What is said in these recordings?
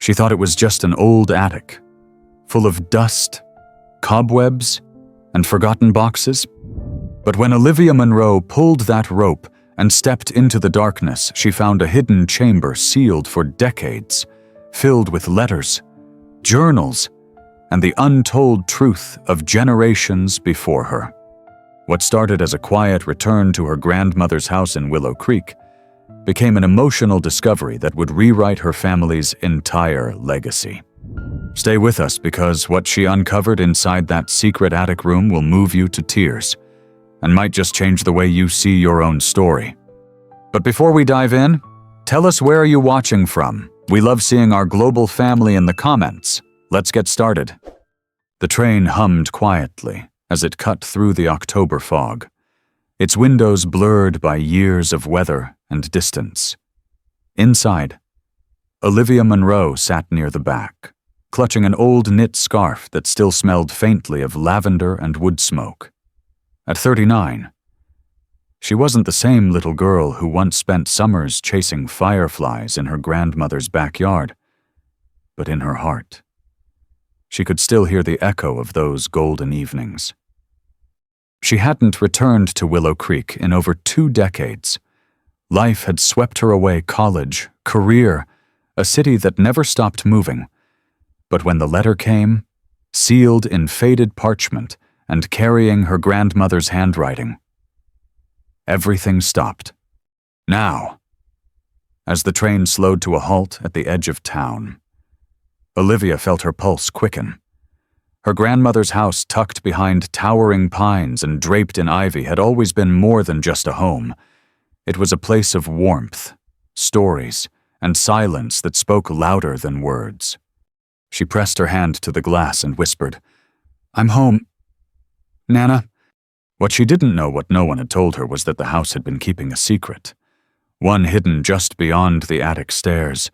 She thought it was just an old attic, full of dust, cobwebs, and forgotten boxes. But when Olivia Monroe pulled that rope and stepped into the darkness, she found a hidden chamber sealed for decades, filled with letters, journals, and the untold truth of generations before her. What started as a quiet return to her grandmother's house in Willow Creek became an emotional discovery that would rewrite her family's entire legacy. Stay with us, because what she uncovered inside that secret attic room will move you to tears and might just change the way you see your own story. But before we dive in, tell us, where are you watching from? We love seeing our global family in the comments. Let's get started. The train hummed quietly as it cut through the October fog, its windows blurred by years of weather and distance. Inside, Olivia Monroe sat near the back, clutching an old knit scarf that still smelled faintly of lavender and wood smoke. At 39, she wasn't the same little girl who once spent summers chasing fireflies in her grandmother's backyard, but in her heart, she could still hear the echo of those golden evenings. She hadn't returned to Willow Creek in over 2 decades. Life had swept her away: college, career, a city that never stopped moving. But when the letter came, sealed in faded parchment and carrying her grandmother's handwriting, everything stopped. Now, as the train slowed to a halt at the edge of town, Olivia felt her pulse quicken. Her grandmother's house, tucked behind towering pines and draped in ivy, had always been more than just a home. It was a place of warmth, stories, and silence that spoke louder than words. She pressed her hand to the glass and whispered, "I'm home, Nana." What she didn't know, what no one had told her, was that the house had been keeping a secret, one hidden just beyond the attic stairs,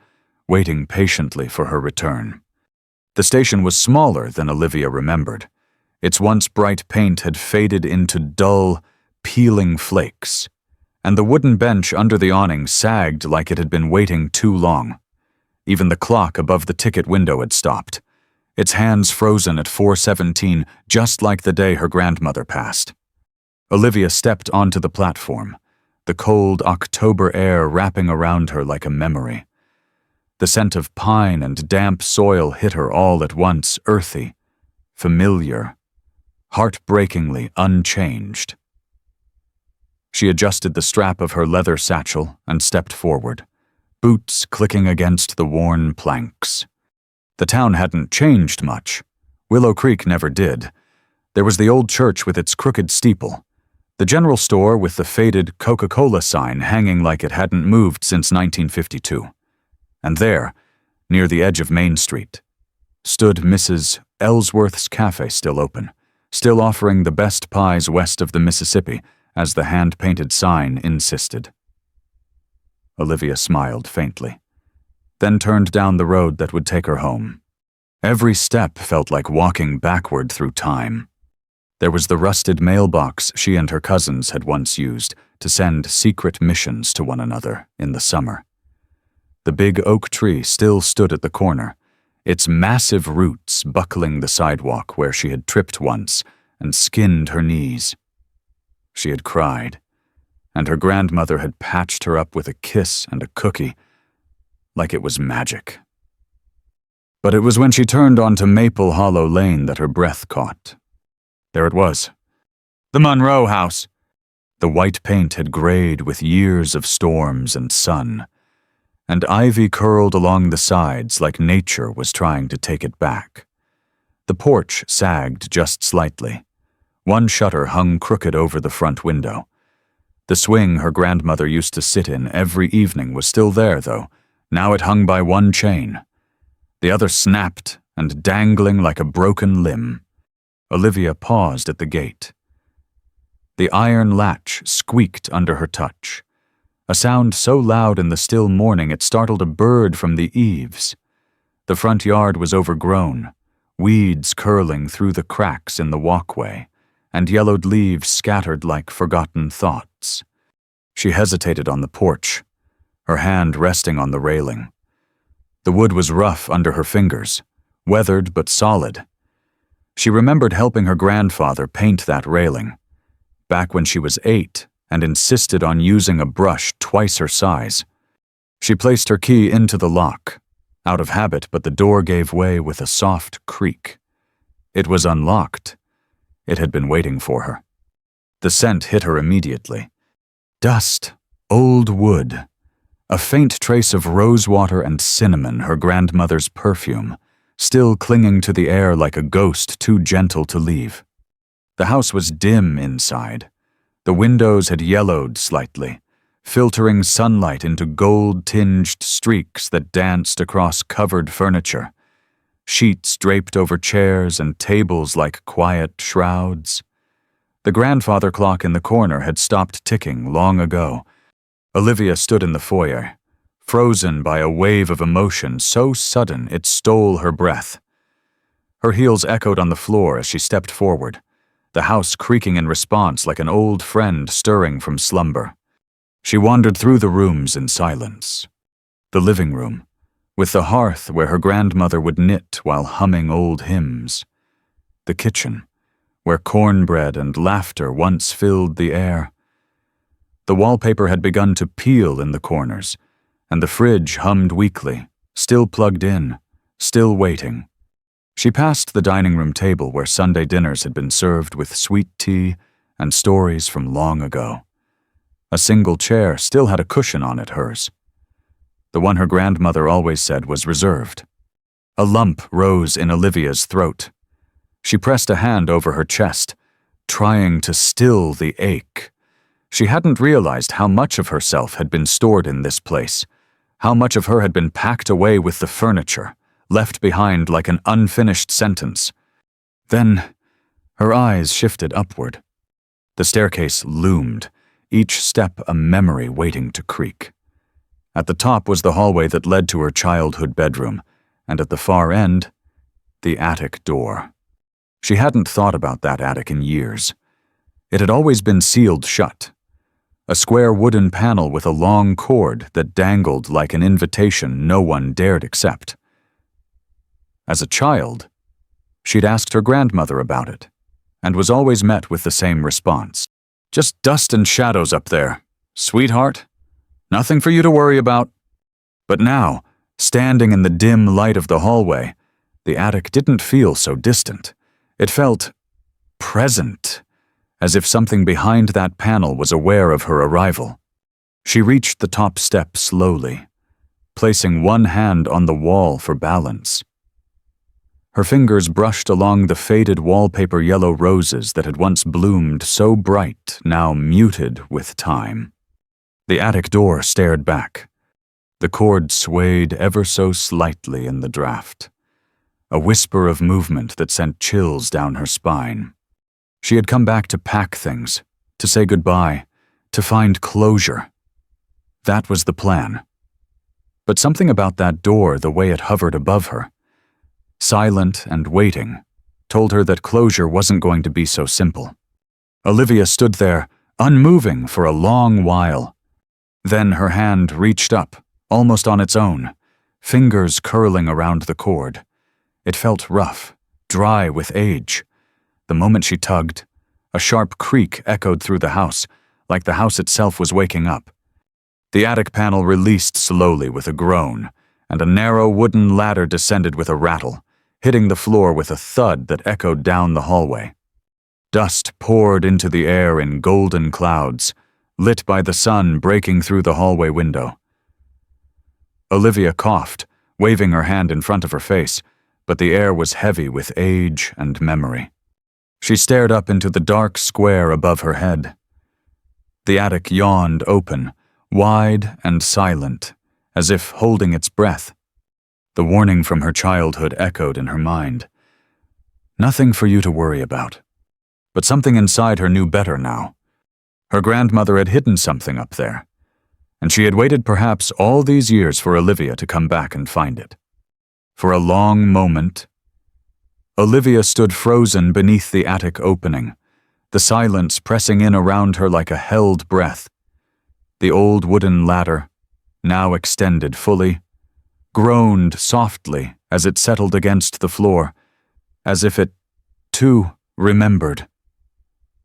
waiting patiently for her return. The station was smaller than Olivia remembered. Its once bright paint had faded into dull, peeling flakes, and the wooden bench under the awning sagged like it had been waiting too long. Even the clock above the ticket window had stopped, its hands frozen at 4:17, just like the day her grandmother passed. Olivia stepped onto the platform, the cold October air wrapping around her like a memory. The scent of pine and damp soil hit her all at once, earthy, familiar, heartbreakingly unchanged. She adjusted the strap of her leather satchel and stepped forward, boots clicking against the worn planks. The town hadn't changed much. Willow Creek never did. There was the old church with its crooked steeple, the general store with the faded Coca-Cola sign hanging like it hadn't moved since 1952. And there, near the edge of Main Street, stood Mrs. Ellsworth's cafe, still open, still offering the best pies west of the Mississippi, as the hand-painted sign insisted. Olivia smiled faintly, then turned down the road that would take her home. Every step felt like walking backward through time. There was the rusted mailbox she and her cousins had once used to send secret missions to one another in the summer. The big oak tree still stood at the corner, its massive roots buckling the sidewalk where she had tripped once and skinned her knees. She had cried, and her grandmother had patched her up with a kiss and a cookie, like it was magic. But it was when she turned onto Maple Hollow Lane that her breath caught. There it was, the Monroe house. The white paint had grayed with years of storms and sun, and ivy curled along the sides like nature was trying to take it back. The porch sagged just slightly. One shutter hung crooked over the front window. The swing her grandmother used to sit in every evening was still there, though. Now it hung by one chain. The other snapped and dangling like a broken limb. Olivia paused at the gate. The iron latch squeaked under her touch, a sound so loud in the still morning it startled a bird from the eaves. The front yard was overgrown, weeds curling through the cracks in the walkway, and yellowed leaves scattered like forgotten thoughts. She hesitated on the porch, her hand resting on the railing. The wood was rough under her fingers, weathered but solid. She remembered helping her grandfather paint that railing, back when she was 8 and insisted on using a brush twice her size. She placed her key into the lock, out of habit, but the door gave way with a soft creak. It was unlocked. It had been waiting for her. The scent hit her immediately. Dust, old wood, a faint trace of rosewater and cinnamon, her grandmother's perfume, still clinging to the air like a ghost too gentle to leave. The house was dim inside. The windows had yellowed slightly, filtering sunlight into gold-tinged streaks that danced across covered furniture. Sheets draped over chairs and tables like quiet shrouds. The grandfather clock in the corner had stopped ticking long ago. Olivia stood in the foyer, frozen by a wave of emotion so sudden it stole her breath. Her heels echoed on the floor as she stepped forward, the house creaking in response like an old friend stirring from slumber. She wandered through the rooms in silence. The living room, with the hearth where her grandmother would knit while humming old hymns. The kitchen, where cornbread and laughter once filled the air. The wallpaper had begun to peel in the corners, and the fridge hummed weakly, still plugged in, still waiting. She passed the dining room table where Sunday dinners had been served with sweet tea and stories from long ago. A single chair still had a cushion on it, hers. The one her grandmother always said was reserved. A lump rose in Olivia's throat. She pressed a hand over her chest, trying to still the ache. She hadn't realized how much of herself had been stored in this place, how much of her had been packed away with the furniture, left behind like an unfinished sentence. Then, her eyes shifted upward. The staircase loomed, each step a memory waiting to creak. At the top was the hallway that led to her childhood bedroom, and at the far end, the attic door. She hadn't thought about that attic in years. It had always been sealed shut. A square wooden panel with a long cord that dangled like an invitation no one dared accept. As a child, she'd asked her grandmother about it, and was always met with the same response. "Just dust and shadows up there, sweetheart. Nothing for you to worry about." But now, standing in the dim light of the hallway, the attic didn't feel so distant. It felt present, as if something behind that panel was aware of her arrival. She reached the top step slowly, placing one hand on the wall for balance. Her fingers brushed along the faded wallpaper yellow roses that had once bloomed so bright, now muted with time. The attic door stared back. The cord swayed ever so slightly in the draft, a whisper of movement that sent chills down her spine. She had come back to pack things, to say goodbye, to find closure. That was the plan. But something about that door, the way it hovered above her, silent and waiting, told her that closure wasn't going to be so simple. Olivia stood there, unmoving for a long while. Then her hand reached up, almost on its own, fingers curling around the cord. It felt rough, dry with age. The moment she tugged, a sharp creak echoed through the house, like the house itself was waking up. The attic panel released slowly with a groan, and a narrow wooden ladder descended with a rattle, hitting the floor with a thud that echoed down the hallway. Dust poured into the air in golden clouds, lit by the sun breaking through the hallway window. Olivia coughed, waving her hand in front of her face, but the air was heavy with age and memory. She stared up into the dark square above her head. The attic yawned open, wide and silent, as if holding its breath. The warning from her childhood echoed in her mind. Nothing for you to worry about. But something inside her knew better now. Her grandmother had hidden something up there, and she had waited perhaps all these years for Olivia to come back and find it. For a long moment, Olivia stood frozen beneath the attic opening, the silence pressing in around her like a held breath. The old wooden ladder, now extended fully, groaned softly as it settled against the floor, as if it, too, remembered.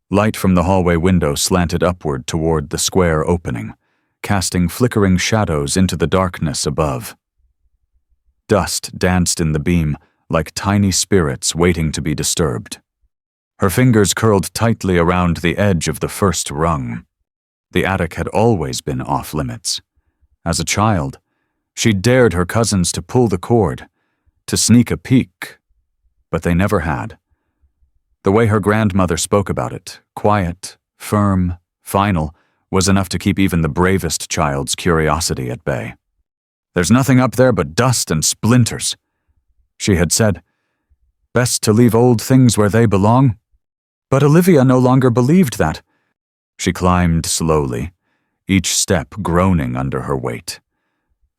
Light from the hallway window slanted upward toward the square opening, casting flickering shadows into the darkness above. Dust danced in the beam like tiny spirits waiting to be disturbed. Her fingers curled tightly around the edge of the first rung. The attic had always been off-limits. As a child, she'd dared her cousins to pull the cord, to sneak a peek, but they never had. The way her grandmother spoke about it, quiet, firm, final, was enough to keep even the bravest child's curiosity at bay. "There's nothing up there but dust and splinters," she had said. "Best to leave old things where they belong." But Olivia no longer believed that. She climbed slowly, each step groaning under her weight.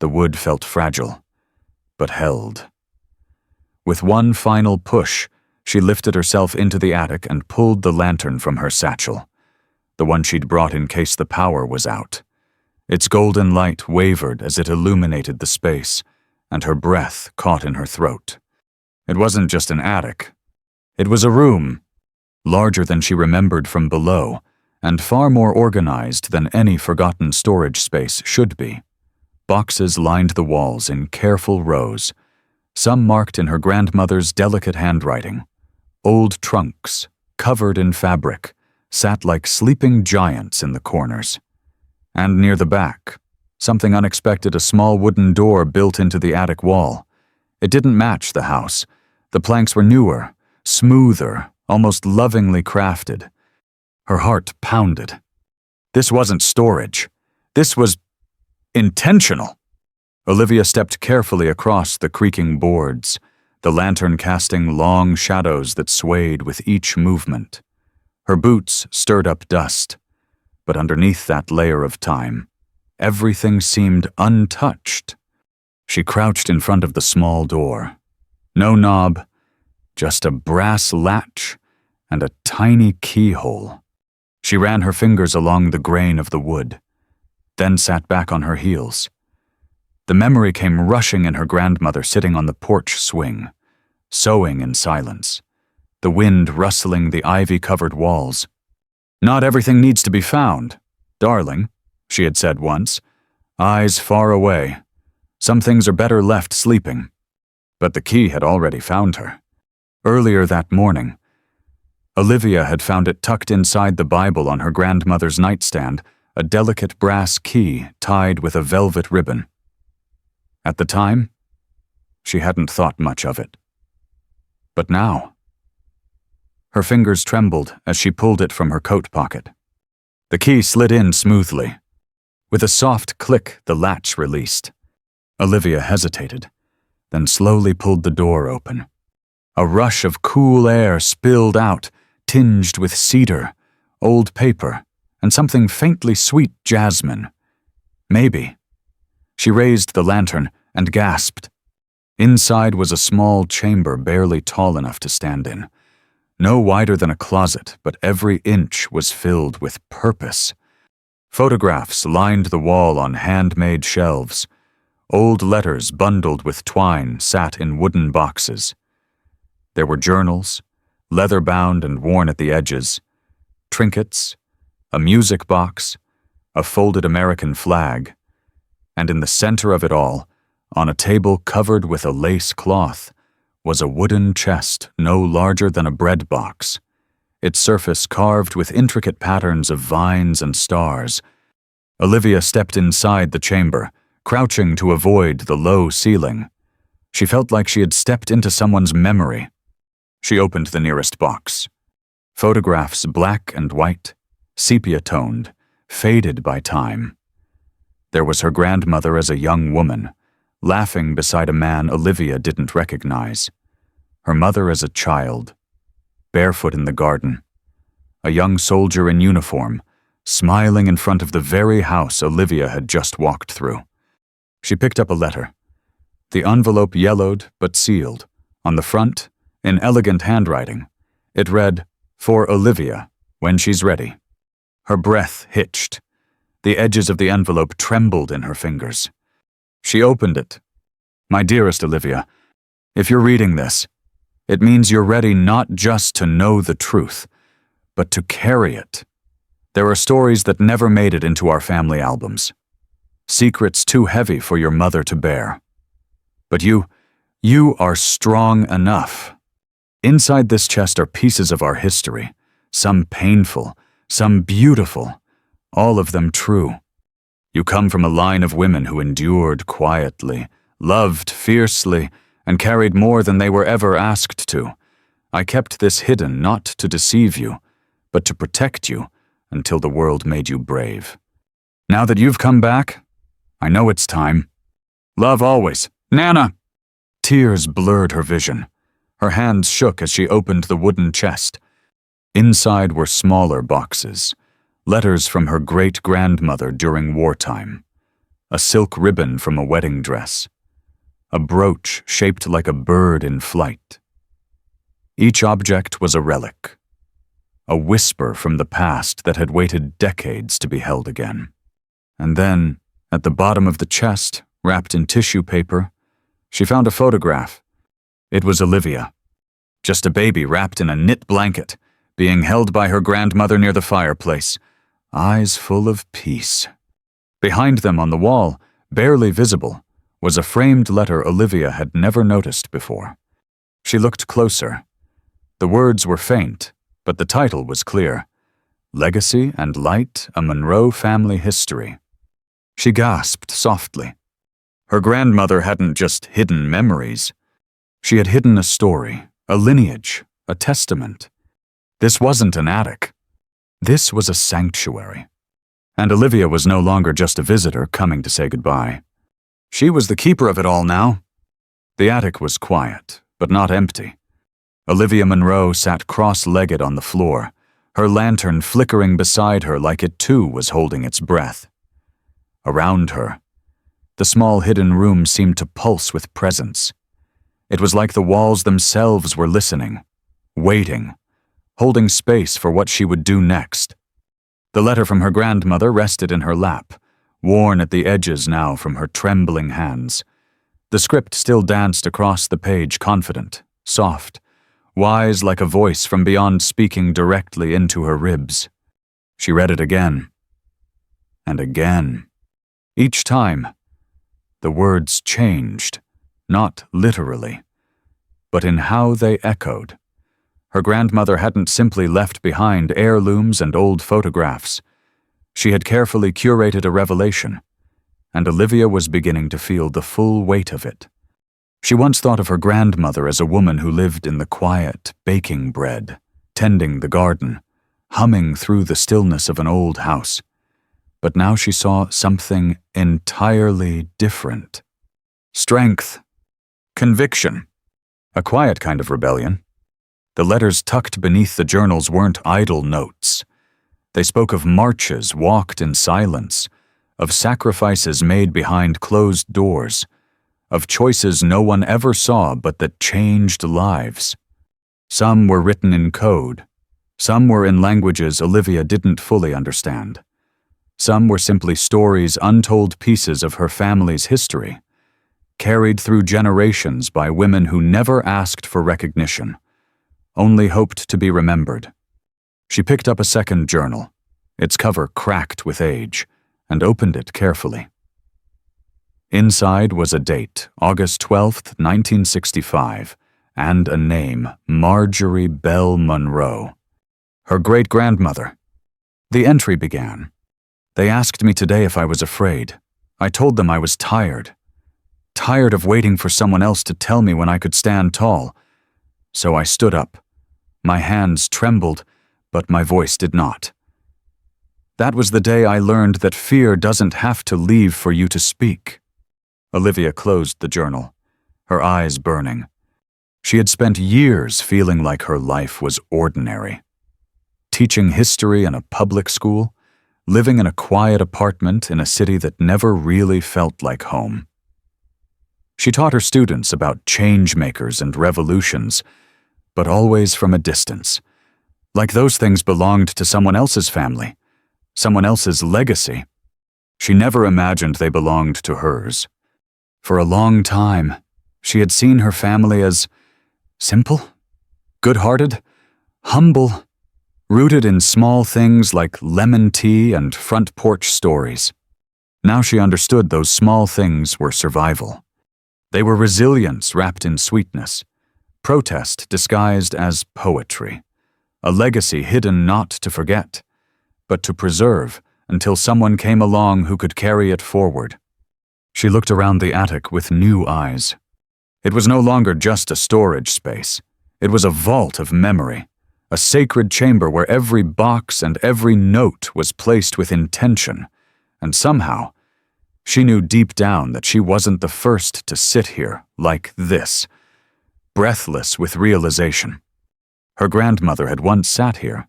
The wood felt fragile, but held. With one final push, she lifted herself into the attic and pulled the lantern from her satchel, the one she'd brought in case the power was out. Its golden light wavered as it illuminated the space, and her breath caught in her throat. It wasn't just an attic. It was a room, larger than she remembered from below, and far more organized than any forgotten storage space should be. Boxes lined the walls in careful rows, some marked in her grandmother's delicate handwriting. Old trunks, covered in fabric, sat like sleeping giants in the corners. And near the back, something unexpected, a small wooden door built into the attic wall. It didn't match the house. The planks were newer, smoother, almost lovingly crafted. Her heart pounded. This wasn't storage. This was intentional. Olivia stepped carefully across the creaking boards, the lantern casting long shadows that swayed with each movement. Her boots stirred up dust, but underneath that layer of time, everything seemed untouched. She crouched in front of the small door. No knob, just a brass latch and a tiny keyhole. She ran her fingers along the grain of the wood, then sat back on her heels. The memory came rushing in her grandmother sitting on the porch swing, sewing in silence, the wind rustling the ivy-covered walls. "Not everything needs to be found, darling," she had said once, eyes far away. "Some things are better left sleeping." But the key had already found her. Earlier that morning, Olivia had found it tucked inside the Bible on her grandmother's nightstand, a delicate brass key tied with a velvet ribbon. At the time, she hadn't thought much of it. But now, her fingers trembled as she pulled it from her coat pocket. The key slid in smoothly. With a soft click, the latch released. Olivia hesitated, then slowly pulled the door open. A rush of cool air spilled out, tinged with cedar, old paper, and something faintly sweet jasmine. Maybe. She raised the lantern and gasped. Inside was a small chamber barely tall enough to stand in. No wider than a closet, but every inch was filled with purpose. Photographs lined the wall on handmade shelves. Old letters bundled with twine sat in wooden boxes. There were journals, leather-bound and worn at the edges, trinkets, a music box, a folded American flag, and in the center of it all, on a table covered with a lace cloth, was a wooden chest no larger than a bread box, its surface carved with intricate patterns of vines and stars. Olivia stepped inside the chamber, crouching to avoid the low ceiling. She felt like she had stepped into someone's memory. She opened the nearest box. Photographs black and white, sepia-toned, faded by time. There was her grandmother as a young woman, laughing beside a man Olivia didn't recognize. Her mother as a child, barefoot in the garden. A young soldier in uniform, smiling in front of the very house Olivia had just walked through. She picked up a letter. The envelope yellowed but sealed. On the front, in elegant handwriting, it read, "For Olivia, when she's ready." Her breath hitched. The edges of the envelope trembled in her fingers. She opened it. My dearest Olivia, if you're reading this, it means you're ready not just to know the truth, but to carry it. There are stories that never made it into our family albums. Secrets too heavy for your mother to bear. But you are strong enough. Inside this chest are pieces of our history, some painful, some beautiful, all of them true. You come from a line of women who endured quietly, loved fiercely, and carried more than they were ever asked to. I kept this hidden not to deceive you, but to protect you until the world made you brave. Now that you've come back, I know it's time. Love always, Nana. Tears blurred her vision. Her hands shook as she opened the wooden chest. Inside were smaller boxes, letters from her great-grandmother during wartime, a silk ribbon from a wedding dress, a brooch shaped like a bird in flight. Each object was a relic, a whisper from the past that had waited decades to be held again. And then, at the bottom of the chest, wrapped in tissue paper, she found a photograph. It was Olivia, just a baby wrapped in a knit blanket, being held by her grandmother near the fireplace, eyes full of peace. Behind them on the wall, barely visible, was a framed letter Olivia had never noticed before. She looked closer. The words were faint, but the title was clear: Legacy and Light, a Monroe Family History. She gasped softly. Her grandmother hadn't just hidden memories. She had hidden a story, a lineage, a testament. This wasn't an attic. This was a sanctuary. And Olivia was no longer just a visitor coming to say goodbye. She was the keeper of it all now. The attic was quiet, but not empty. Olivia Monroe sat cross-legged on the floor, her lantern flickering beside her like it too was holding its breath. Around her, the small hidden room seemed to pulse with presence. It was like the walls themselves were listening, waiting, holding space for what she would do next. The letter from her grandmother rested in her lap, worn at the edges now from her trembling hands. The script still danced across the page, confident, soft, wise like a voice from beyond speaking directly into her ribs. She read it again, and again. Each time, the words changed, not literally, but in how they echoed. Her grandmother hadn't simply left behind heirlooms and old photographs. She had carefully curated a revelation, and Olivia was beginning to feel the full weight of it. She once thought of her grandmother as a woman who lived in the quiet, baking bread, tending the garden, humming through the stillness of an old house. But now she saw something entirely different. Strength, conviction, a quiet kind of rebellion. The letters tucked beneath the journals weren't idle notes. They spoke of marches walked in silence, of sacrifices made behind closed doors, of choices no one ever saw but that changed lives. Some were written in code. Some were in languages Olivia didn't fully understand. Some were simply stories, untold pieces of her family's history, carried through generations by women who never asked for recognition, only hoped to be remembered. She picked up a second journal, its cover cracked with age, and opened it carefully. Inside was a date, August 12th, 1965, and a name, Marjorie Bell Monroe. Her great-grandmother. The entry began. They asked me today if I was afraid. I told them I was tired. Tired of waiting for someone else to tell me when I could stand tall. So I stood up. My hands trembled, but my voice did not. That was the day I learned that fear doesn't have to leave for you to speak. Olivia closed the journal, her eyes burning. She had spent years feeling like her life was ordinary. Teaching history in a public school, living in a quiet apartment in a city that never really felt like home. She taught her students about change-makers and revolutions, but always from a distance, like those things belonged to someone else's family, someone else's legacy. She never imagined they belonged to hers. For a long time, she had seen her family as simple, good-hearted, humble, rooted in small things like lemon tea and front porch stories. Now she understood those small things were survival. They were resilience wrapped in sweetness, protest disguised as poetry, a legacy hidden not to forget, but to preserve until someone came along who could carry it forward. She looked around the attic with new eyes. It was no longer just a storage space. It was a vault of memory, a sacred chamber where every box and every note was placed with intention, and somehow, she knew deep down that she wasn't the first to sit here like this, breathless with realization. Her grandmother had once sat here.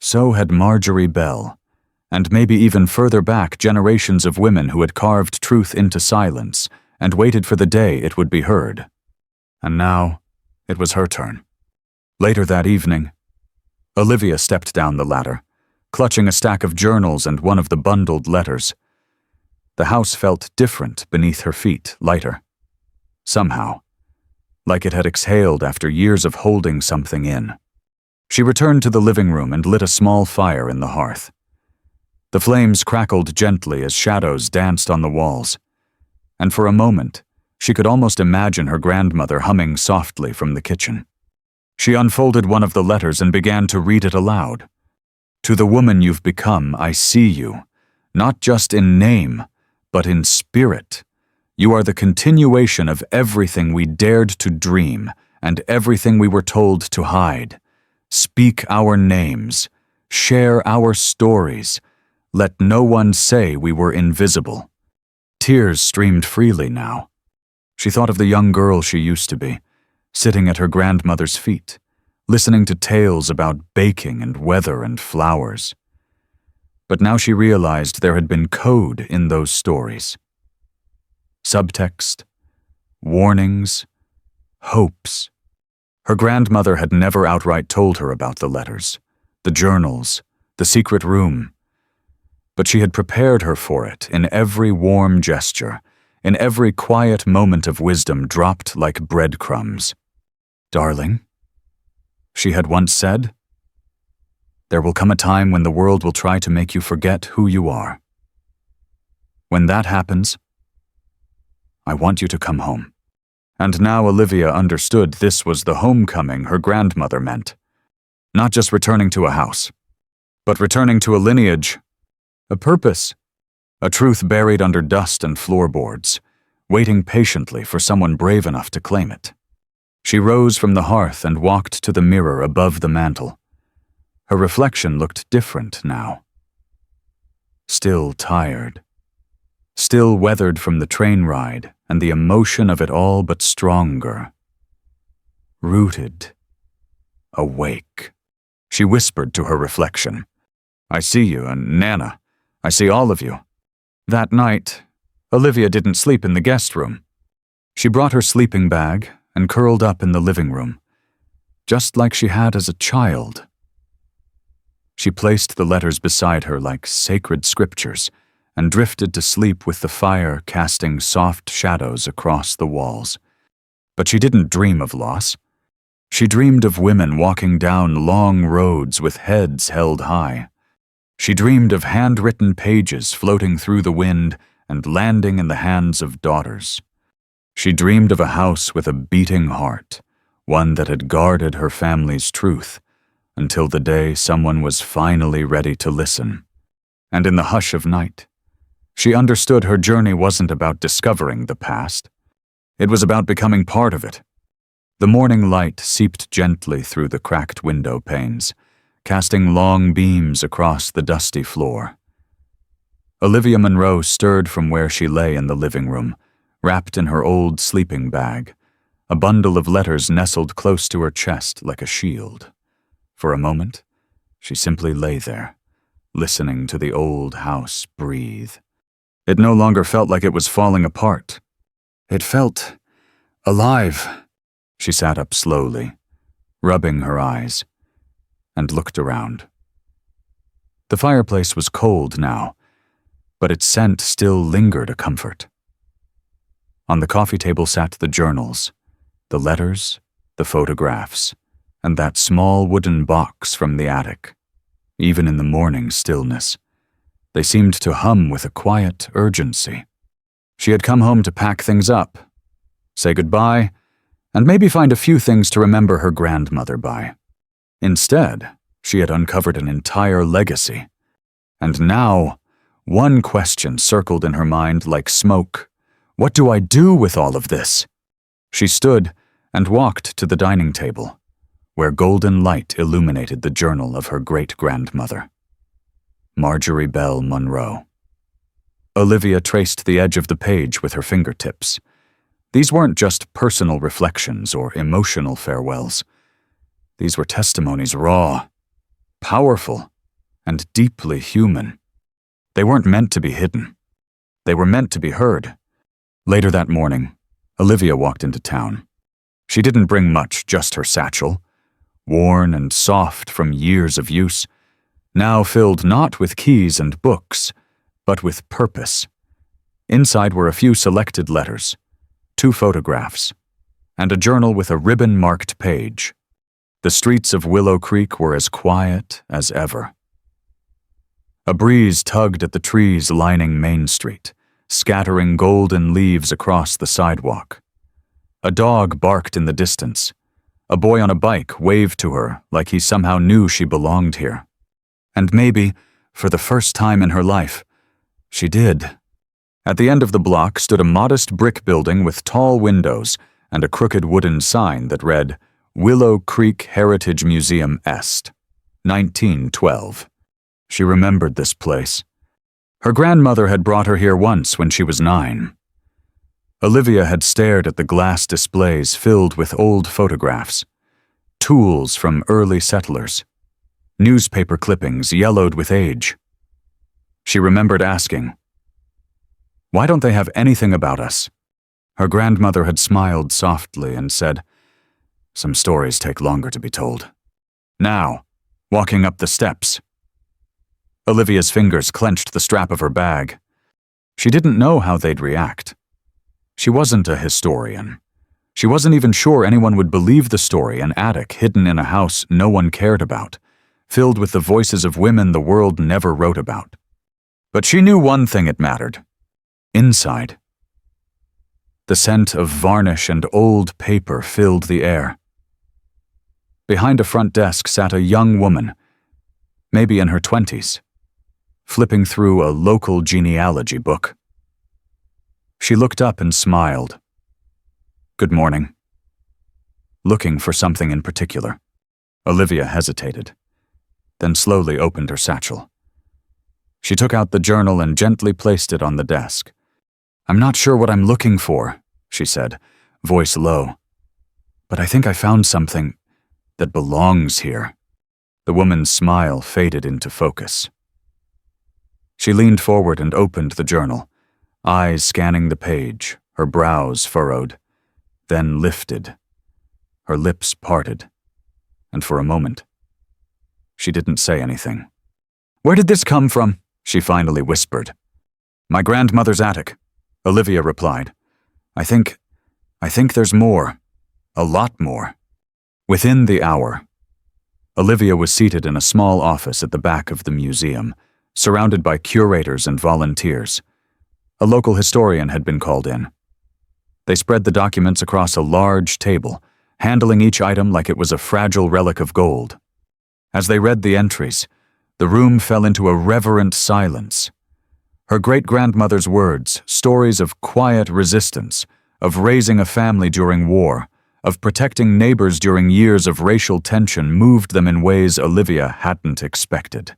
So had Marjorie Bell, and maybe even further back generations of women who had carved truth into silence and waited for the day it would be heard. And now, it was her turn. Later that evening, Olivia stepped down the ladder, clutching a stack of journals and one of the bundled letters. The house felt different beneath her feet, lighter. Somehow, like it had exhaled after years of holding something in. She returned to the living room and lit a small fire in the hearth. The flames crackled gently as shadows danced on the walls, and for a moment, she could almost imagine her grandmother humming softly from the kitchen. She unfolded one of the letters and began to read it aloud. "To the woman you've become, I see you, not just in name, but in spirit. You are the continuation of everything we dared to dream and everything we were told to hide. Speak our names, share our stories. Let no one say we were invisible." Tears streamed freely now. She thought of the young girl she used to be, sitting at her grandmother's feet, listening to tales about baking and weather and flowers. But now she realized there had been code in those stories. Subtext, warnings, hopes. Her grandmother had never outright told her about the letters, the journals, the secret room. But she had prepared her for it in every warm gesture, in every quiet moment of wisdom dropped like breadcrumbs. "Darling," she had once said, "there will come a time when the world will try to make you forget who you are. When that happens, I want you to come home." And now Olivia understood this was the homecoming her grandmother meant. Not just returning to a house, but returning to a lineage, a purpose, a truth buried under dust and floorboards, waiting patiently for someone brave enough to claim it. She rose from the hearth and walked to the mirror above the mantel. Her reflection looked different now. Still tired. Still weathered from the train ride and the emotion of it all, but stronger. Rooted. Awake. She whispered to her reflection, "I see you, and Nana. I see all of you." That night, Olivia didn't sleep in the guest room. She brought her sleeping bag and curled up in the living room, just like she had as a child. She placed the letters beside her like sacred scriptures and drifted to sleep with the fire casting soft shadows across the walls. But she didn't dream of loss. She dreamed of women walking down long roads with heads held high. She dreamed of handwritten pages floating through the wind and landing in the hands of daughters. She dreamed of a house with a beating heart, one that had guarded her family's truth, until the day someone was finally ready to listen. And in the hush of night, she understood her journey wasn't about discovering the past. It was about becoming part of it. The morning light seeped gently through the cracked window panes, casting long beams across the dusty floor. Olivia Monroe stirred from where she lay in the living room, wrapped in her old sleeping bag, a bundle of letters nestled close to her chest like a shield. For a moment, she simply lay there, listening to the old house breathe. It no longer felt like it was falling apart. It felt alive. She sat up slowly, rubbing her eyes, and looked around. The fireplace was cold now, but its scent still lingered a comfort. On the coffee table sat the journals, the letters, the photographs, and that small wooden box from the attic. Even in the morning stillness, they seemed to hum with a quiet urgency. She had come home to pack things up, say goodbye, and maybe find a few things to remember her grandmother by. Instead, she had uncovered an entire legacy. And now, one question circled in her mind like smoke. What do I do with all of this? She stood and walked to the dining table, where golden light illuminated the journal of her great-grandmother, Marjorie Bell Monroe. Olivia traced the edge of the page with her fingertips. These weren't just personal reflections or emotional farewells. These were testimonies raw, powerful, and deeply human. They weren't meant to be hidden. They were meant to be heard. Later that morning, Olivia walked into town. She didn't bring much, just her satchel, worn and soft from years of use, now filled not with keys and books, but with purpose. Inside were a few selected letters, 2 photographs, and a journal with a ribbon-marked page. The streets of Willow Creek were as quiet as ever. A breeze tugged at the trees lining Main Street, scattering golden leaves across the sidewalk. A dog barked in the distance. A boy on a bike waved to her like he somehow knew she belonged here. And maybe, for the first time in her life, she did. At the end of the block stood a modest brick building with tall windows and a crooked wooden sign that read, Willow Creek Heritage Museum Est, 1912. She remembered this place. Her grandmother had brought her here once when she was 9. Olivia had stared at the glass displays filled with old photographs, tools from early settlers, newspaper clippings yellowed with age. She remembered asking, "Why don't they have anything about us?" Her grandmother had smiled softly and said, "Some stories take longer to be told." Now, walking up the steps. Olivia's fingers clenched the strap of her bag. She didn't know how they'd react. She wasn't a historian. She wasn't even sure anyone would believe the story, an attic hidden in a house no one cared about, filled with the voices of women the world never wrote about. But she knew one thing it mattered. Inside. The scent of varnish and old paper filled the air. Behind a front desk sat a young woman, maybe in her 20s, flipping through a local genealogy book. She looked up and smiled. "Good morning." Looking for something in particular, Olivia hesitated, then slowly opened her satchel. She took out the journal and gently placed it on the desk. "I'm not sure what I'm looking for," she said, voice low. "But I think I found something that belongs here." The woman's smile faded into focus. She leaned forward and opened the journal, eyes scanning the page, her brows furrowed, then lifted. Her lips parted, and for a moment, she didn't say anything. "Where did this come from?" she finally whispered. "My grandmother's attic," Olivia replied. I think there's more. A lot more." Within the hour, Olivia was seated in a small office at the back of the museum, surrounded by curators and volunteers. A local historian had been called in. They spread the documents across a large table, handling each item like it was a fragile relic of gold. As they read the entries, the room fell into a reverent silence. Her great-grandmother's words, stories of quiet resistance, of raising a family during war, of protecting neighbors during years of racial tension, moved them in ways Olivia hadn't expected.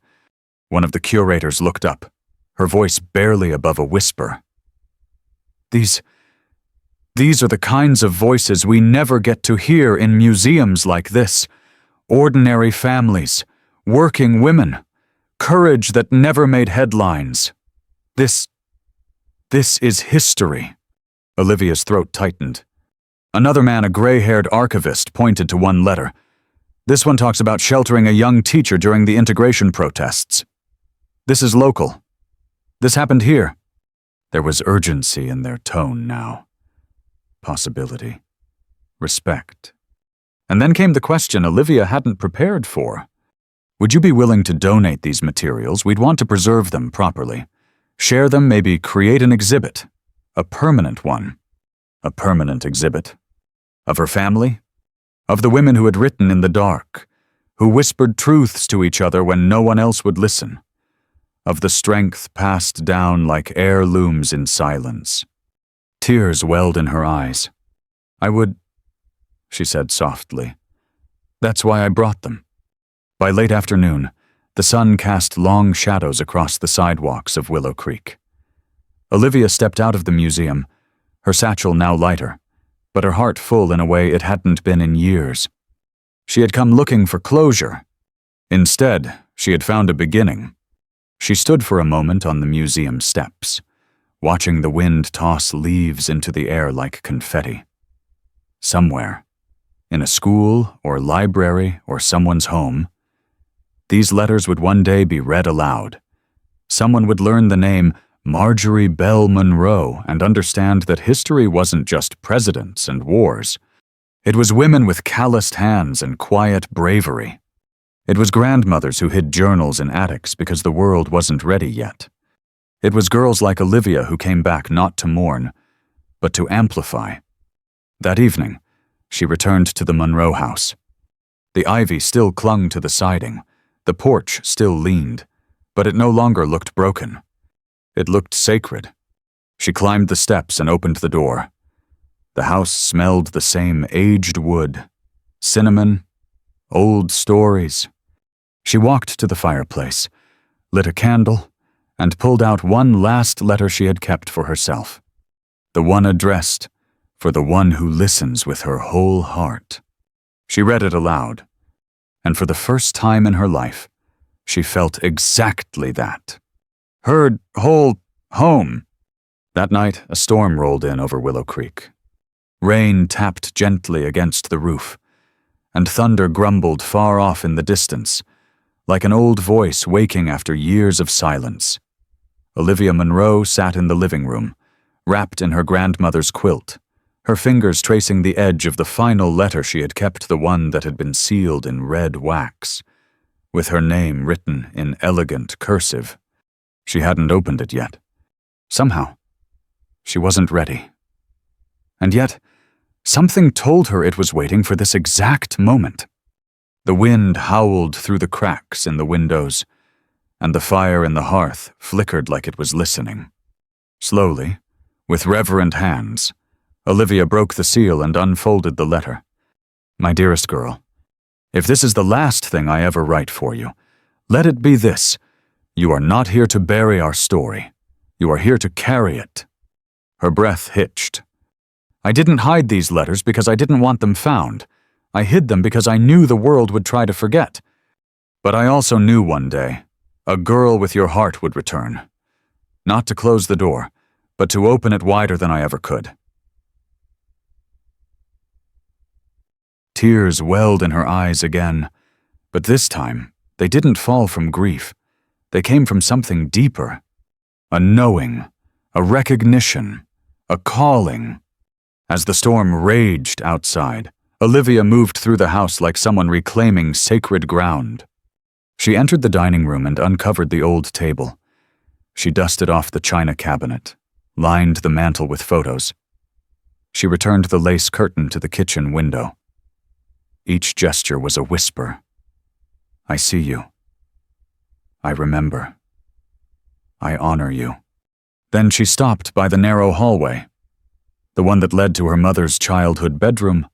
One of the curators looked up, her voice barely above a whisper. These are the kinds of voices we never get to hear in museums like this. Ordinary families, working women, courage that never made headlines. This is history." Olivia's throat tightened. Another man, a gray-haired archivist, pointed to one letter. "This one talks about sheltering a young teacher during the integration protests. This is local. This happened here." There was urgency in their tone now. possibility. Respect. And then came the question Olivia hadn't prepared for. Would you be willing to donate these materials? We'd want to preserve them properly. Share them, maybe create an exhibit. A permanent one. A permanent exhibit. Of her family? Of the women who had written in the dark, who whispered truths to each other when no one else would listen. Of the strength passed down like heirlooms in silence. Tears welled in her eyes. I would, she said softly. That's why I brought them. By late afternoon, the sun cast long shadows across the sidewalks of Willow Creek. Olivia stepped out of the museum, her satchel now lighter, but her heart full in a way it hadn't been in years. She had come looking for closure. Instead, she had found a beginning. She stood for a moment on the museum steps, watching the wind toss leaves into the air like confetti. Somewhere, in a school or library or someone's home, these letters would one day be read aloud. Someone would learn the name Marjorie Bell Monroe and understand that history wasn't just presidents and wars. It was women with calloused hands and quiet bravery. It was grandmothers who hid journals in attics because the world wasn't ready yet. It was girls like Olivia who came back not to mourn, but to amplify. That evening, she returned to the Monroe house. The ivy still clung to the siding, the porch still leaned, but it no longer looked broken. It looked sacred. She climbed the steps and opened the door. The house smelled the same aged wood, cinnamon, old stories. She walked to the fireplace, lit a candle, and pulled out one last letter she had kept for herself. The one addressed, for the one who listens with her whole heart. She read it aloud, and for the first time in her life, she felt exactly that. Her whole home. That night, a storm rolled in over Willow Creek. Rain tapped gently against the roof, and thunder grumbled far off in the distance, like an old voice waking after years of silence. Olivia Monroe sat in the living room, wrapped in her grandmother's quilt, her fingers tracing the edge of the final letter she had kept, the one that had been sealed in red wax, with her name written in elegant cursive. She hadn't opened it yet. Somehow, she wasn't ready. And yet, something told her it was waiting for this exact moment. The wind howled through the cracks in the windows, and the fire in the hearth flickered like it was listening. Slowly, with reverent hands, Olivia broke the seal and unfolded the letter. My dearest girl, if this is the last thing I ever write for you, let it be this. You are not here to bury our story. You are here to carry it. Her breath hitched. I didn't hide these letters because I didn't want them found. I hid them because I knew the world would try to forget. But I also knew one day, a girl with your heart would return. Not to close the door, but to open it wider than I ever could. Tears welled in her eyes again, but this time they didn't fall from grief. They came from something deeper. A knowing, a recognition, a calling. As the storm raged outside, Olivia moved through the house like someone reclaiming sacred ground. She entered the dining room and uncovered the old table. She dusted off the china cabinet, lined the mantel with photos. She returned the lace curtain to the kitchen window. Each gesture was a whisper. I see you. I remember. I honor you. Then she stopped by the narrow hallway, the one that led to her mother's childhood bedroom.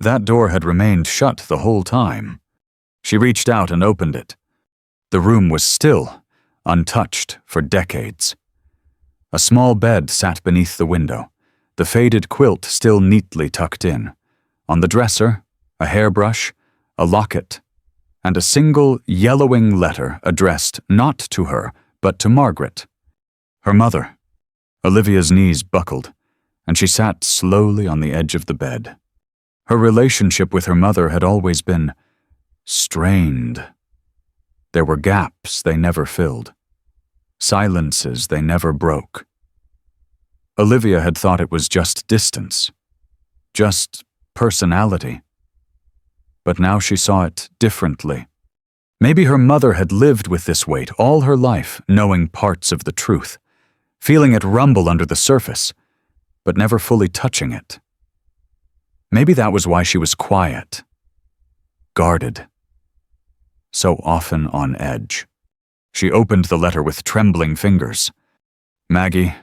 That door had remained shut the whole time. She reached out and opened it. The room was still, untouched for decades. A small bed sat beneath the window, the faded quilt still neatly tucked in. On the dresser, a hairbrush, a locket, and a single yellowing letter addressed not to her, but to Margaret, her mother. Olivia's knees buckled, and she sat slowly on the edge of the bed. Her relationship with her mother had always been strained. There were gaps they never filled, silences they never broke. Olivia had thought it was just distance, just personality. But now she saw it differently. Maybe her mother had lived with this weight all her life, knowing parts of the truth, feeling it rumble under the surface, but never fully touching it. Maybe that was why she was quiet, guarded, so often on edge. She opened the letter with trembling fingers. "Maggie,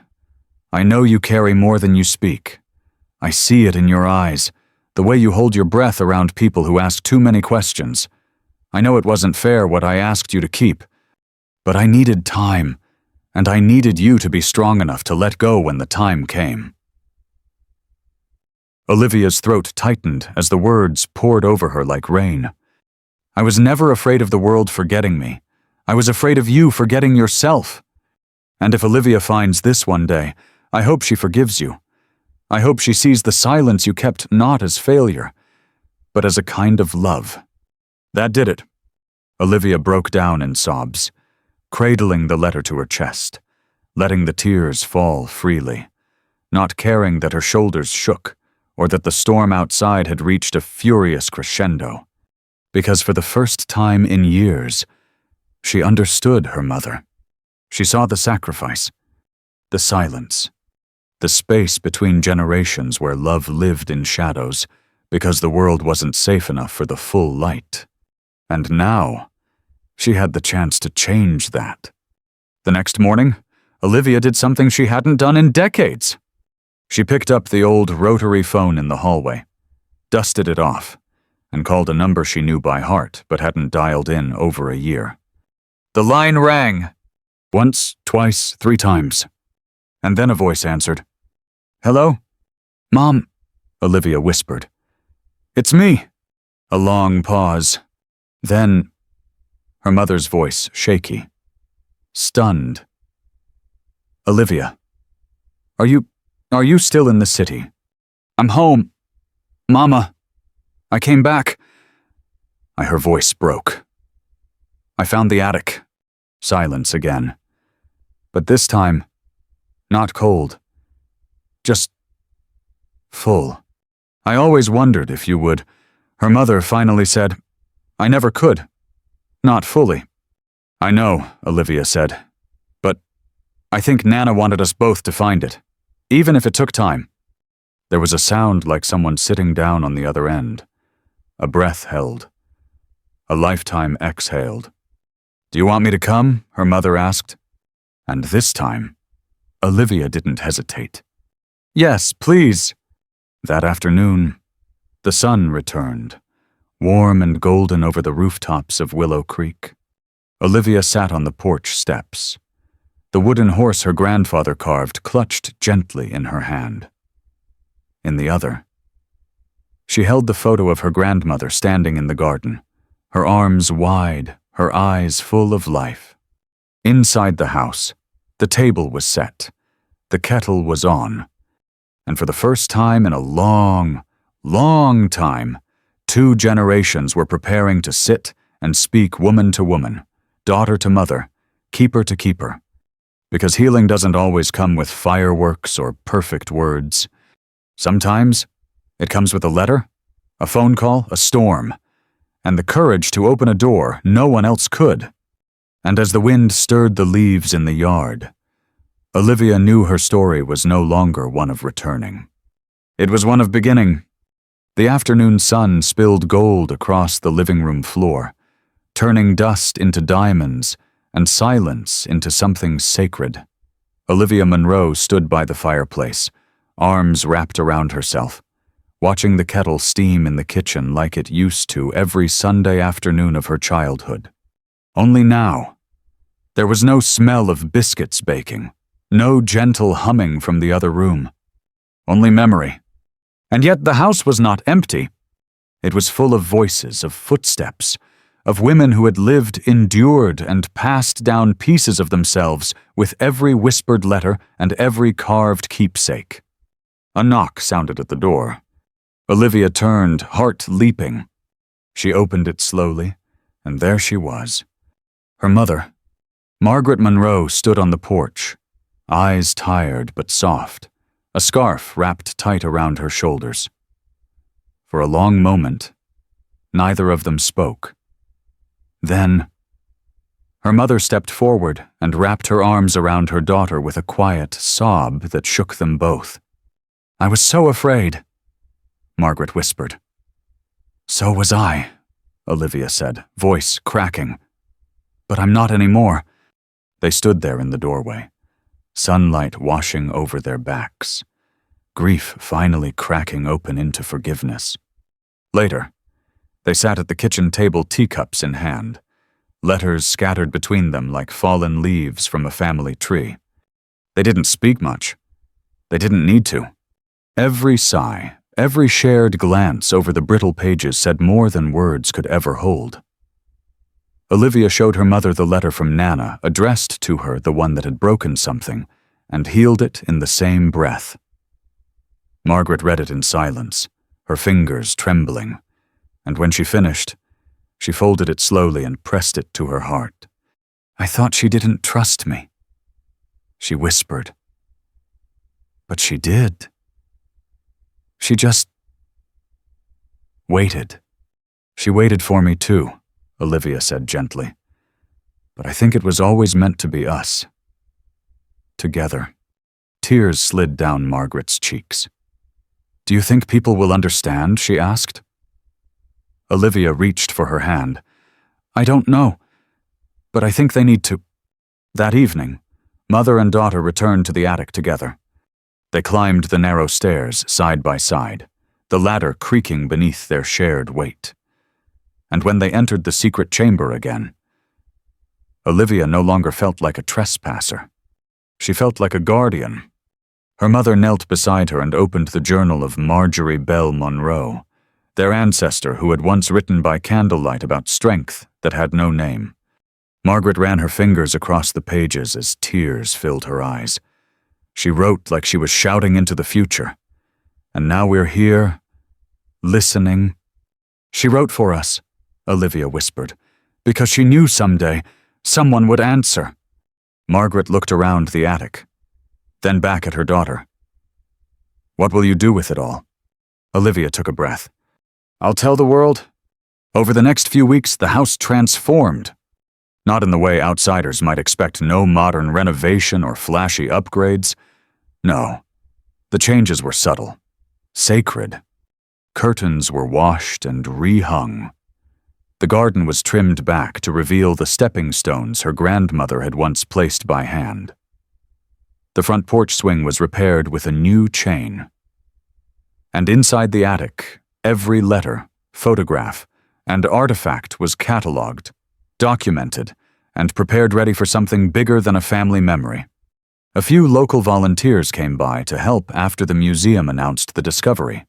I know you carry more than you speak. I see it in your eyes, the way you hold your breath around people who ask too many questions. I know it wasn't fair what I asked you to keep, but I needed time, and I needed you to be strong enough to let go when the time came." Olivia's throat tightened as the words poured over her like rain. "I was never afraid of the world forgetting me. I was afraid of you forgetting yourself. And if Olivia finds this one day, I hope she forgives you. I hope she sees the silence you kept not as failure, but as a kind of love." That did it. Olivia broke down in sobs, cradling the letter to her chest, letting the tears fall freely, not caring that her shoulders shook or that the storm outside had reached a furious crescendo. Because for the first time in years, she understood her mother. She saw the sacrifice, the silence, the space between generations where love lived in shadows because the world wasn't safe enough for the full light. And now, she had the chance to change that. The next morning, Olivia did something she hadn't done in decades. She picked up the old rotary phone in the hallway, dusted it off, and called a number she knew by heart but hadn't dialed in over a year. The line rang. Once, twice, 3 times. And then a voice answered. "Hello? Mom," Olivia whispered. "It's me." A long pause. Then, her mother's voice shaky, stunned. "Olivia, are you still in the city?" "I'm home. Mama, I came back." Her voice broke. "I found the attic." Silence again. But this time, not cold. Just full. "I always wondered if you would." Her mother finally said, "I never could. Not fully." "I know," Olivia said. "But I think Nana wanted us both to find it, even if it took time." There was a sound like someone sitting down on the other end. A breath held. A lifetime exhaled. "Do you want me to come?" her mother asked. And this time, Olivia didn't hesitate. "Yes, please." That afternoon, the sun returned, warm and golden over the rooftops of Willow Creek. Olivia sat on the porch steps. The wooden horse her grandfather carved clutched gently in her hand. In the other, she held the photo of her grandmother standing in the garden, her arms wide, her eyes full of life. Inside the house, the table was set, the kettle was on, and for the first time in a long, long time, 2 generations were preparing to sit and speak woman to woman, daughter to mother, keeper to keeper. Because healing doesn't always come with fireworks or perfect words. Sometimes it comes with a letter, a phone call, a storm, and the courage to open a door no one else could. And as the wind stirred the leaves in the yard, Olivia knew her story was no longer one of returning. It was one of beginning. The afternoon sun spilled gold across the living room floor, turning dust into diamonds and silence into something sacred. Olivia Monroe stood by the fireplace, arms wrapped around herself, watching the kettle steam in the kitchen like it used to every Sunday afternoon of her childhood. Only now, there was no smell of biscuits baking, no gentle humming from the other room. Only memory. And yet the house was not empty. It was full of voices, of footsteps, of women who had lived, endured, and passed down pieces of themselves with every whispered letter and every carved keepsake. A knock sounded at the door. Olivia turned, heart leaping. She opened it slowly, and there she was. Her mother, Margaret Monroe, stood on the porch, eyes tired but soft, a scarf wrapped tight around her shoulders. For a long moment, neither of them spoke. Then, her mother stepped forward and wrapped her arms around her daughter with a quiet sob that shook them both. "I was so afraid," Margaret whispered. "So was I," Olivia said, voice cracking. "But I'm not anymore." They stood there in the doorway, sunlight washing over their backs, grief finally cracking open into forgiveness. Later, they sat at the kitchen table, teacups in hand, letters scattered between them like fallen leaves from a family tree. They didn't speak much. They didn't need to. Every sigh, every shared glance over the brittle pages said more than words could ever hold. Olivia showed her mother the letter from Nana, addressed to her, the one that had broken something, and healed it in the same breath. Margaret read it in silence, her fingers trembling, and when she finished, she folded it slowly and pressed it to her heart. "I thought she didn't trust me," she whispered. "But she did. She just waited." "She waited for me too," Olivia said gently. "But I think it was always meant to be us. Together." Tears slid down Margaret's cheeks. "Do you think people will understand?" she asked. Olivia reached for her hand. "I don't know, but I think they need to." That evening, mother and daughter returned to the attic together. They climbed the narrow stairs side by side, the ladder creaking beneath their shared weight. And when they entered the secret chamber again, Olivia no longer felt like a trespasser. She felt like a guardian. Her mother knelt beside her and opened the journal of Marjorie Bell Monroe, their ancestor who had once written by candlelight about strength that had no name. Margaret ran her fingers across the pages as tears filled her eyes. She wrote like she was shouting into the future. "And now we're here, listening." "She wrote for us," Olivia whispered, "because she knew someday someone would answer." Margaret looked around the attic, then back at her daughter. "What will you do with it all?" Olivia took a breath. "I'll tell the world. Over the next few weeks, the house transformed. Not in the way outsiders might expect, no modern renovation or flashy upgrades. No, the changes were subtle, sacred. Curtains were washed and rehung. The garden was trimmed back to reveal the stepping stones her grandmother had once placed by hand. The front porch swing was repaired with a new chain. And inside the attic, every letter, photograph, and artifact was catalogued, documented, and prepared ready for something bigger than a family memory. A few local volunteers came by to help after the museum announced the discovery.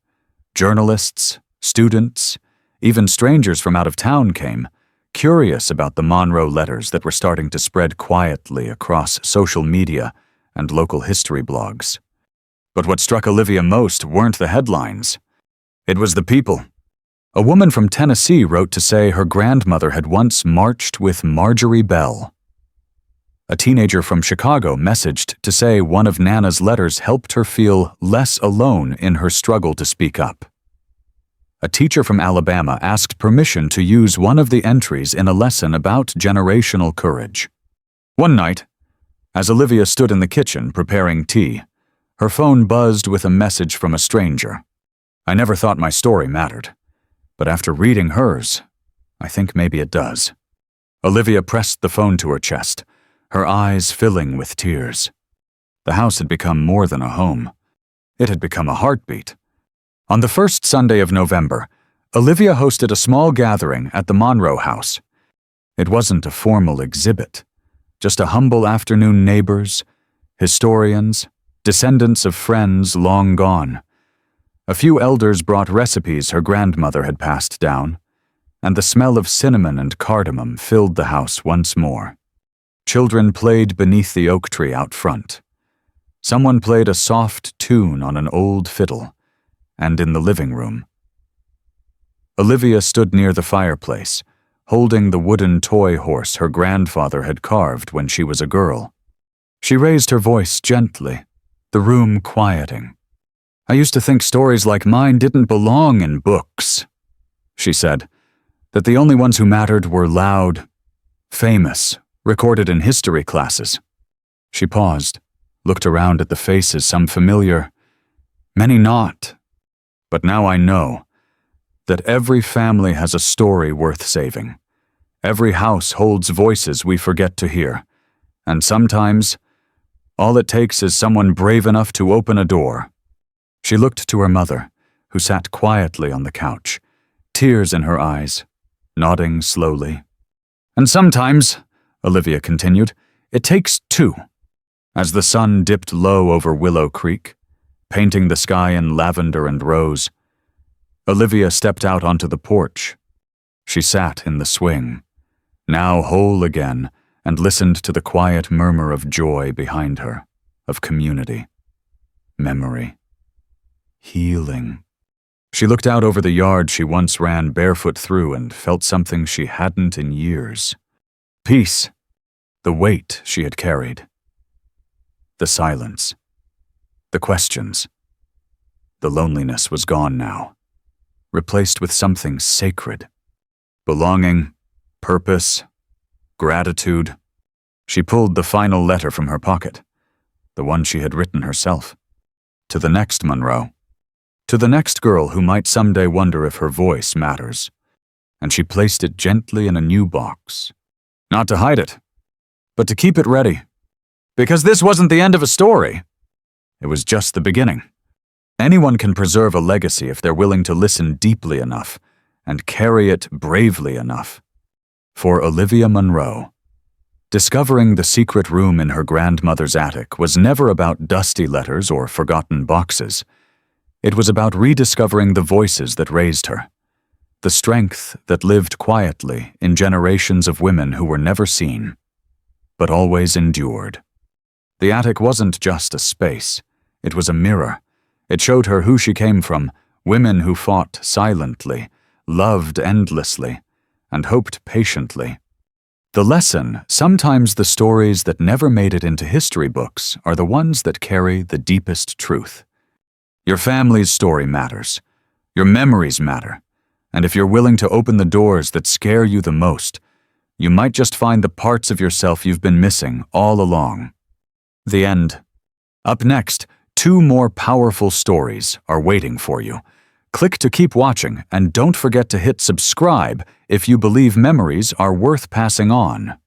Journalists, students, even strangers from out of town came, curious about the Monroe letters that were starting to spread quietly across social media and local history blogs. But what struck Olivia most weren't the headlines. It was the people. A woman from Tennessee wrote to say her grandmother had once marched with Marjorie Bell. A teenager from Chicago messaged to say one of Nana's letters helped her feel less alone in her struggle to speak up. A teacher from Alabama asked permission to use one of the entries in a lesson about generational courage. One night, as Olivia stood in the kitchen preparing tea, her phone buzzed with a message from a stranger. "I never thought my story mattered, but after reading hers, I think maybe it does." Olivia pressed the phone to her chest, her eyes filling with tears. The house had become more than a home. It had become a heartbeat. On the first Sunday of November, Olivia hosted a small gathering at the Monroe house. It wasn't a formal exhibit, just a humble afternoon. Neighbors, historians, descendants of friends long gone. A few elders brought recipes her grandmother had passed down, and the smell of cinnamon and cardamom filled the house once more. Children played beneath the oak tree out front. Someone played a soft tune on an old fiddle, and in the living room, Olivia stood near the fireplace, holding the wooden toy horse her grandfather had carved when she was a girl. She raised her voice gently, the room quieting. I used to think stories like mine didn't belong in books, she said, that the only ones who mattered were loud, famous, recorded in history classes. She paused, looked around at the faces, some familiar, many not. But now I know that every family has a story worth saving. Every house holds voices we forget to hear, and sometimes all it takes is someone brave enough to open a door. She looked to her mother, who sat quietly on the couch, tears in her eyes, nodding slowly. And sometimes, Olivia continued, it takes two. As the sun dipped low over Willow Creek, painting the sky in lavender and rose, Olivia stepped out onto the porch. She sat in the swing, now whole again, and listened to the quiet murmur of joy behind her, of community, memory, healing. She looked out over the yard she once ran barefoot through and felt something she hadn't in years. Peace, the weight she had carried. The silence, the questions. The loneliness was gone now, replaced with something sacred. Belonging, purpose, gratitude. She pulled the final letter from her pocket, the one she had written herself. To the next Monroe. To the next girl who might someday wonder if her voice matters. And she placed it gently in a new box. Not to hide it, but to keep it ready. Because this wasn't the end of a story. It was just the beginning. Anyone can preserve a legacy if they're willing to listen deeply enough and carry it bravely enough. For Olivia Monroe, discovering the secret room in her grandmother's attic was never about dusty letters or forgotten boxes. It was about rediscovering the voices that raised her, the strength that lived quietly in generations of women who were never seen, but always endured. The attic wasn't just a space, it was a mirror. It showed her who she came from, women who fought silently, loved endlessly, and hoped patiently. The lesson, sometimes the stories that never made it into history books are the ones that carry the deepest truth. Your family's story matters. Your memories matter. And if you're willing to open the doors that scare you the most, you might just find the parts of yourself you've been missing all along. The end. Up next, 2 more powerful stories are waiting for you. Click to keep watching, and don't forget to hit subscribe if you believe memories are worth passing on.